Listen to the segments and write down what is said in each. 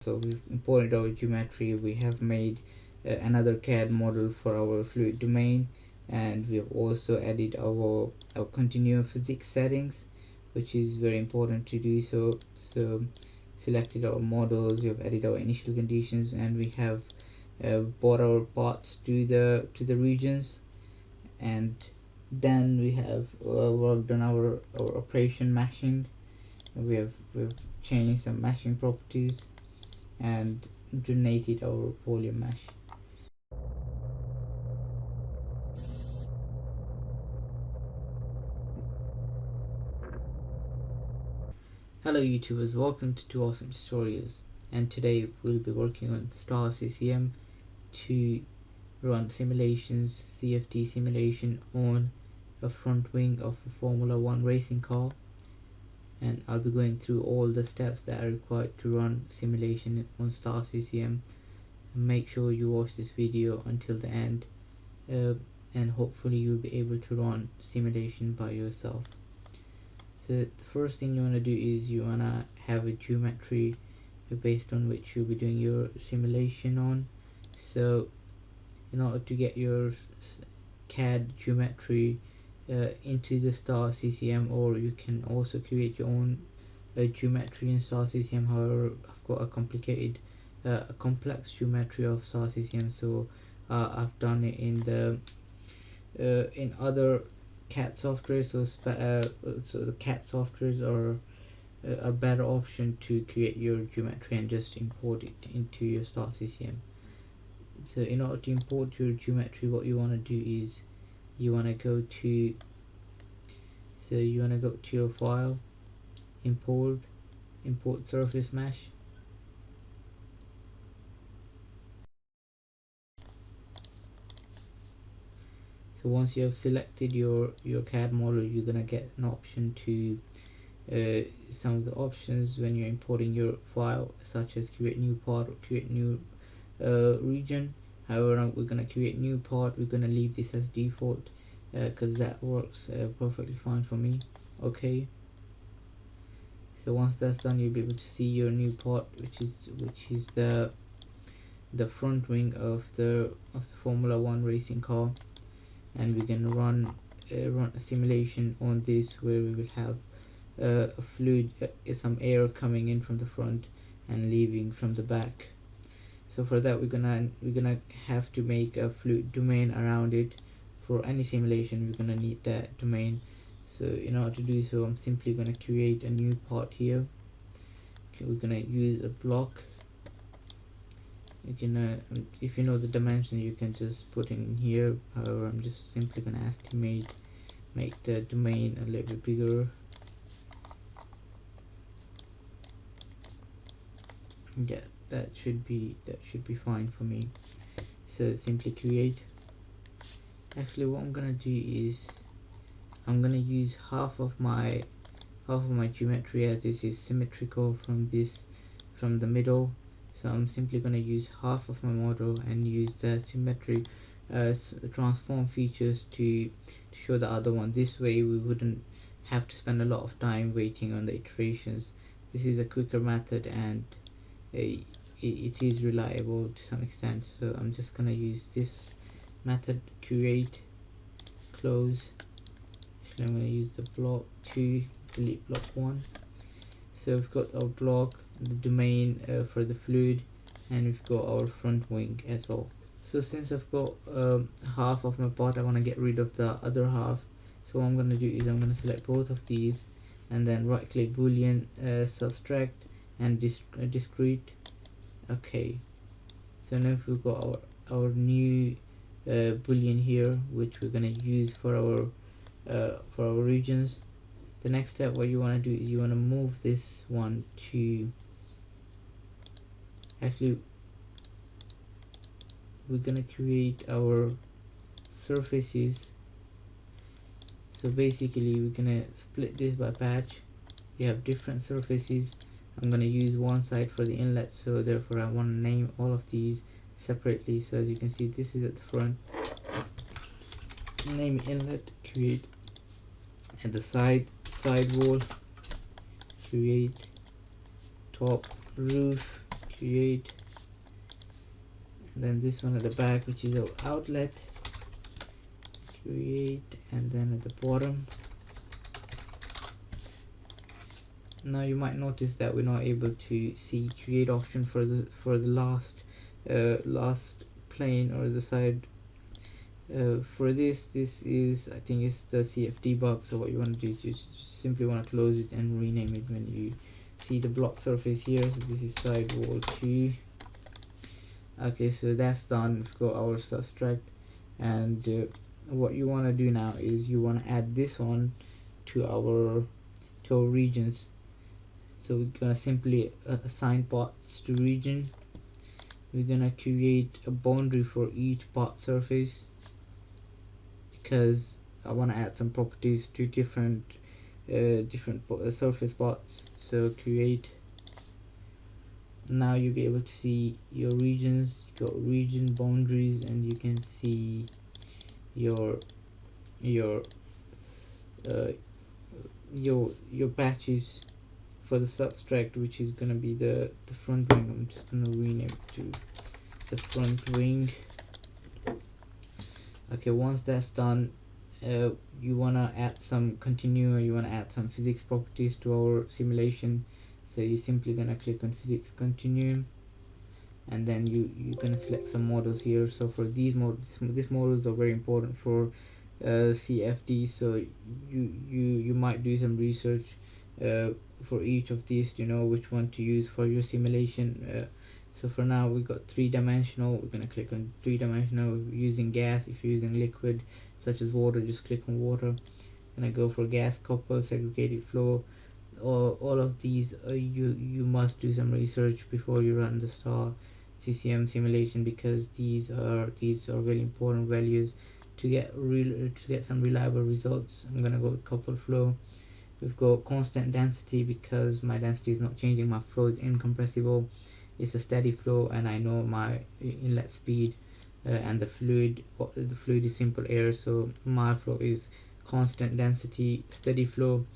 So we've imported our geometry, we have made another CAD model for our fluid domain, and we have also added our continuum physics settings, which is very important to do so. So selected our models, we have added our initial conditions, and we have brought our parts to the regions, and then we have worked on our operation meshing. We've changed some meshing properties and donated our polymer mesh. Hello YouTubers, welcome to Two Awesome Tutorials, and today we'll be working on Star CCM to run simulations, CFD simulation on a front wing of a Formula 1 racing car, and I'll be going through all the steps that are required to run simulation on Star CCM. Make sure you watch this video until the end, and hopefully you'll be able to run simulation by yourself. So the first thing you want to do is you want to have a geometry based on which you'll be doing your simulation on. So in order to get your CAD geometry into the Star CCM, or you can also create your own geometry in Star CCM. However, I've got a complex geometry of Star CCM, so I've done it in the in other CAD software. So the CAD softwares are a better option to create your geometry and just import it into your Star CCM. So in order to import your geometry, what you want to do is you want to go to your file, import surface mesh. So once you have selected your CAD model, you're gonna get an option to some of the options when you're importing your file, such as create new part or create new region. However, we're gonna create new part. We're gonna leave this as default because that works perfectly fine for me. Okay, so once that's done, you'll be able to see your new part, which is the front wing of the Formula 1 racing car, and we can run a simulation on this where we will have a fluid, some air coming in from the front and leaving from the back. So for that, we're gonna have to make a fluid domain around it. For any simulation, we're gonna need that domain. So in order to do so, I'm simply gonna create a new part here. Okay, we're gonna use a block. You can if you know the dimension, you can just put in here. However, I'm just simply gonna estimate, make the domain a little bit bigger. Yeah, that should be fine for me. So simply create. Actually, what I'm gonna do is I'm gonna use half of my geometry, as this is symmetrical from the middle. So I'm simply gonna use half of my model and use the symmetric transform features to show the other one. This way we wouldn't have to spend a lot of time waiting on the iterations. This is a quicker method, and it is reliable to some extent. So I'm just gonna use this method, create, close. Actually, I'm gonna use the block 2, delete block 1. So we've got our block, the domain for the fluid, and we've got our front wing as well. So since I've got half of my part, I want to get rid of the other half. So what I'm going to do is I'm going to select both of these, and then right click boolean, subtract, and discrete. Okay, so now we've got our new boolean here, which we're going to use for our regions. The next step, what you want to do is you want to move this one to, actually we're gonna create our surfaces. So basically we're gonna split this by patch. We have different surfaces. I'm gonna use one side for the inlet, so therefore I want to name all of these separately. So as you can see, this is at the front, name inlet, create, and the side wall, create, top roof, create, and then this one at the back, which is our outlet, create, and then at the bottom. Now you might notice that we're not able to see create option for the last plane or the side. For this is, I think it's the CFD bug. So what you want to do is you simply want to close it and rename it when you see the block surface here. So this is side wall 2. Okay, so that's done. We've got our subtract, and what you want to do now is you want to add this one to our regions. So we're gonna simply assign parts to region. We're gonna create a boundary for each part surface, because I want to add some properties to different surface parts. So create. Now you'll be able to see your regions. You got region boundaries, and you can see your uh, your patches for the subtract, which is gonna be the front wing. I'm just gonna rename it to the front wing. Okay, once that's done, you wanna add some continue, or you wanna add some physics properties to our simulation. So you're simply gonna click on physics continue, and then you're gonna select some models here. So for these models are very important for CFD. So you might do some research for each of these to know which one to use for your simulation. So for now we got 3-dimensional. We're gonna click on 3-dimensional. Using gas. If you're using liquid such as water, just click on water. Gonna go for gas couple, segregated flow. All of these you must do some research before you run the star CCM simulation, because these are very important values to get some reliable results. I'm gonna go with couple flow. We've got constant density, because my density is not changing. My flow is incompressible. It's a steady flow, and I know my inlet speed, and the fluid is simple air. So my flow is constant density, steady flow.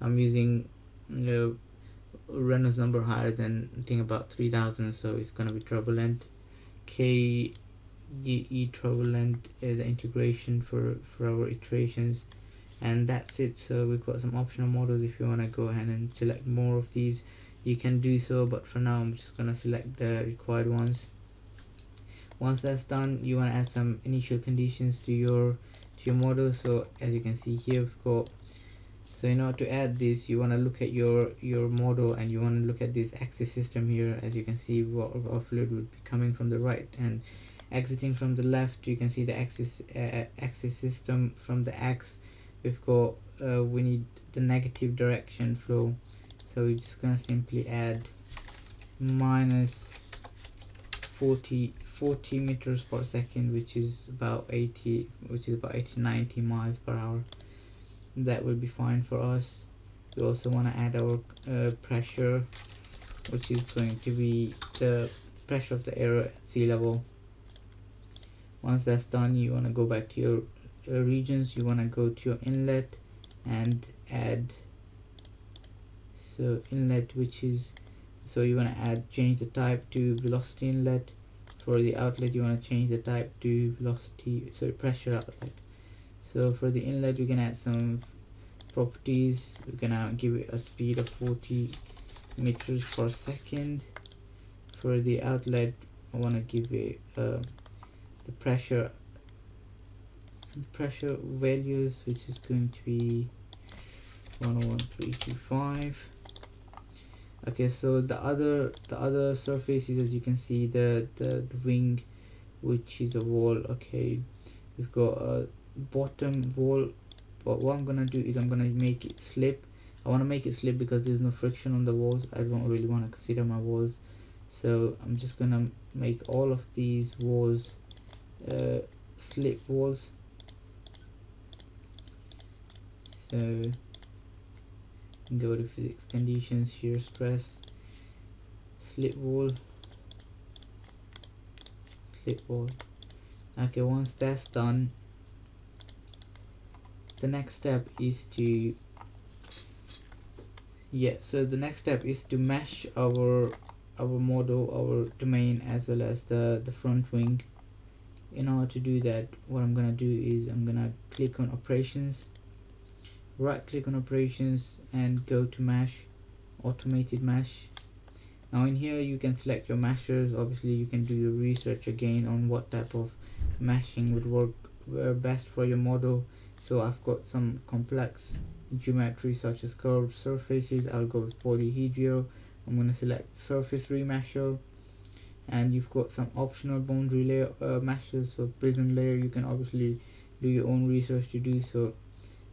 I'm using Reynolds number higher than, I think, about 3000, so it's going to be turbulent. KE turbulent is the integration for our iterations, and that's it. So we've got some optional models. If you want to go ahead and select more of these, you can do so, but for now I'm just going to select the required ones. Once that's done, you want to add some initial conditions to your model. So as you can see here, we've got, so in order to add this, you want to look at your model, and you want to look at this axis system here. As you can see, our fluid would be coming from the right and exiting from the left. You can see the axis system. From the x, we've got we need the negative direction flow. So we're just gonna simply add minus 40 meters per second, which is about 80 90 miles per hour. That will be fine for us. We also want to add our pressure, which is going to be the pressure of the air at sea level. Once that's done, you want to go back to your regions. You want to go to your inlet and add, so inlet, which is, so you want to change the type to velocity inlet. For the outlet, you want to change the type to velocity, sorry, pressure outlet. So for the inlet, we can add some properties. We're gonna give it a speed of 40 meters per second. For the outlet, I want to give it the pressure values, which is going to be 11325. Okay, so the other surfaces, as you can see, the wing, which is a wall. Okay, we've got a bottom wall, but what I'm gonna do is I'm gonna make it slip. I want to make it slip because there's no friction on the walls. I don't really want to consider my walls, so I'm just gonna make all of these walls slip walls. So go to physics conditions, shear stress, slip wall. Okay, once that's done, the next step is to mesh our model, our domain, as well as the front wing. In order to do that, what I'm gonna do is I'm gonna click on operations, right click on operations, and go to mesh, automated mesh. Now in here you can select your meshers. Obviously you can do your research again on what type of meshing would work best for your model. So I've got some complex geometry such as curved surfaces. I'll go with polyhedral. I'm going to select surface remesher, and you've got some optional boundary layer meshes. So prism layer, you can obviously do your own research to do so.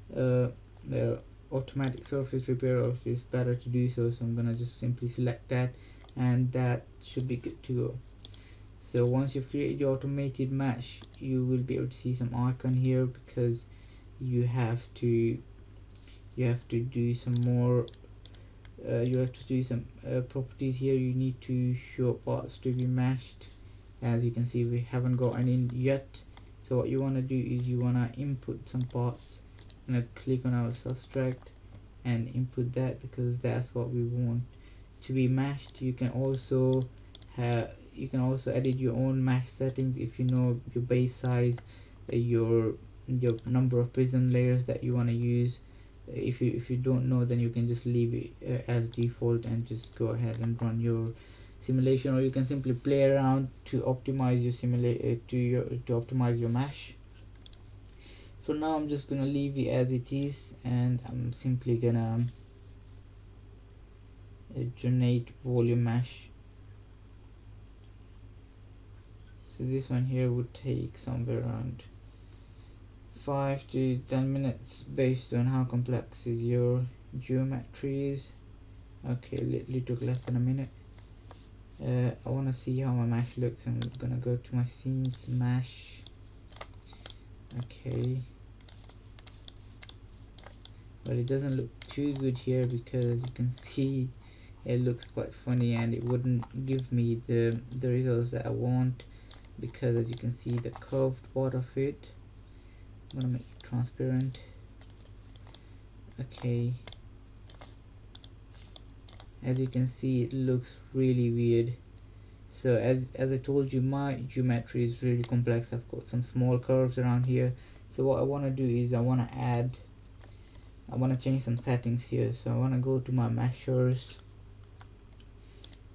The automatic surface repair obviously is better to do so, so I'm gonna just simply select that, and that should be good to go. So once you've created your automated mesh, you will be able to see some icon here, because you have to do some more properties here. You need to show parts to be meshed. As you can see, we haven't got any yet. So what you want to do is you want to input some parts. I'm going to click on our subtract and input that, because that's what we want to be meshed. You can also edit your own mesh settings if you know your base size, your number of prism layers that you want to use. If you don't know, then you can just leave it as default and just go ahead and run your simulation, or you can simply play around to optimize your to optimize your mesh. For now I'm just gonna leave it as it is, and I'm simply gonna generate volume mesh. So this one here would take somewhere around 5 to 10 minutes based on how complex is your geometry is. Okay, literally took less than a minute. I want to see how my mesh looks. I'm gonna go to my scenes mesh. Okay, but it doesn't look too good here, because you can see it looks quite funny, and it wouldn't give me the results that I want, because as you can see the curved part of it. I'm gonna make it transparent. Okay, as you can see it looks really weird. So as I told you, my geometry is really complex. I've got some small curves around here. So what I want to do is I want to change some settings here. So I want to go to my meshers,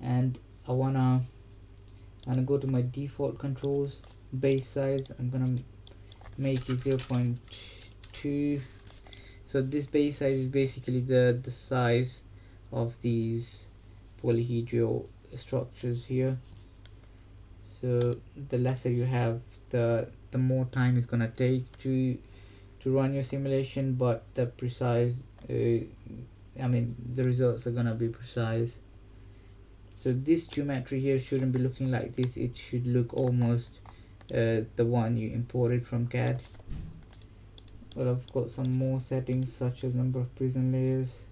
and I want to go to my default controls. Base size, I'm gonna make it 0.2. So this base size is basically the size of these polyhedral structures here. So the lesser you have, the more time it's gonna take to run your simulation, but the precise the results are gonna be precise. So this geometry here shouldn't be looking like this. It should look almost the one you imported from CAD. But I've got some more settings, such as number of prism layers,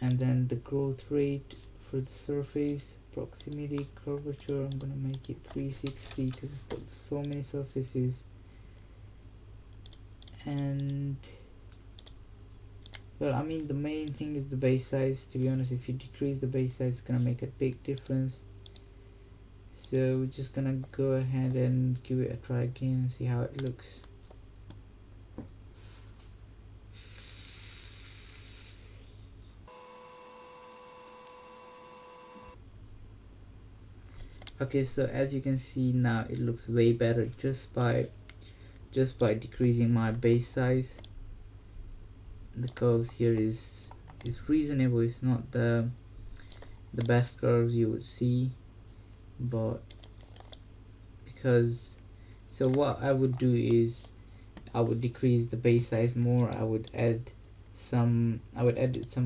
and then the growth rate for the surface, proximity, curvature. I'm gonna make it 360 because I've got so many surfaces. And well, I mean, the main thing is the base size. To be honest, if you decrease the base size, it's gonna make a big difference. So we're just gonna go ahead and give it a try again and see how it looks. Okay, so as you can see now, it looks way better just by decreasing my base size. The curves here is reasonable. It's not the best curves you would see, but because so what I would do is I would decrease the base size more. I would edit some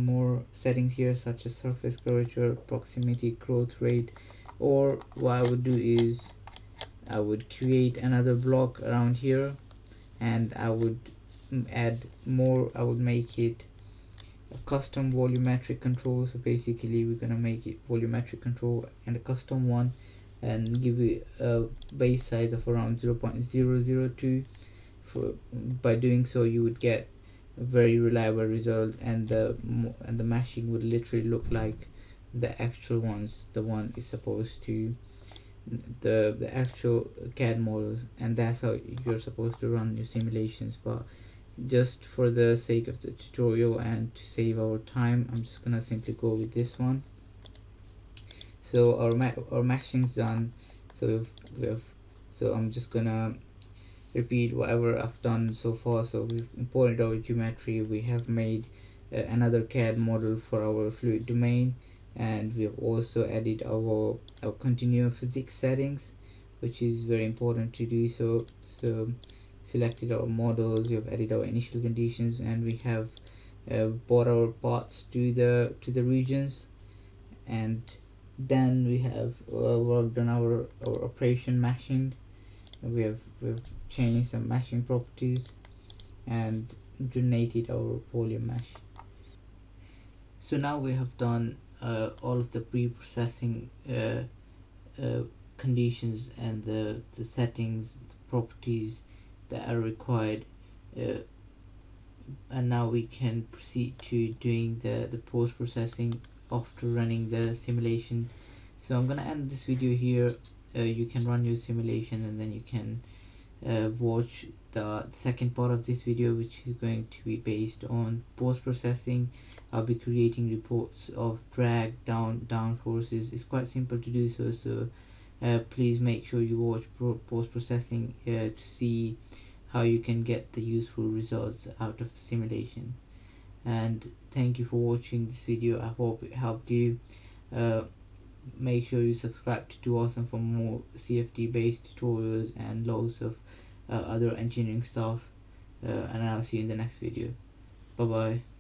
more settings here, such as surface curvature, proximity, growth rate. Or what I would do is I would create another block around here, and I would add more. I would make it a custom volumetric control. So basically we're gonna make it volumetric control and a custom one, and give it a base size of around 0.002. By doing so, you would get a very reliable result, and the meshing would literally look like the actual ones, the one is supposed to the actual CAD models, and that's how you're supposed to run your simulations. But just for the sake of the tutorial and to save our time, I'm just gonna simply go with this one. So our meshing's done. So we've so I'm just gonna repeat whatever I've done so far. So we've imported our geometry, we have made another CAD model for our fluid domain, and we have also added our continuum physics settings, which is very important to do so. So selected our models, we have added our initial conditions, and we have brought our parts to the regions, and then we have worked on our operation meshing. We've changed some meshing properties and donated our polymer mesh. So now we have done all of the pre-processing conditions and the settings, the properties that are required, uh, and now we can proceed to doing the post-processing after running the simulation. So I'm gonna end this video here. You can run your simulation, and then you can watch the second part of this video, which is going to be based on post-processing. I'll be creating reports of drag down forces. It's quite simple to do so, so please make sure you watch post-processing to see how you can get the useful results out of the simulation. And thank you for watching this video. I hope it helped you. uh, Make sure you subscribe to Do Awesome for more CFD based tutorials and loads of other engineering stuff, and I'll see you in the next video. Bye bye.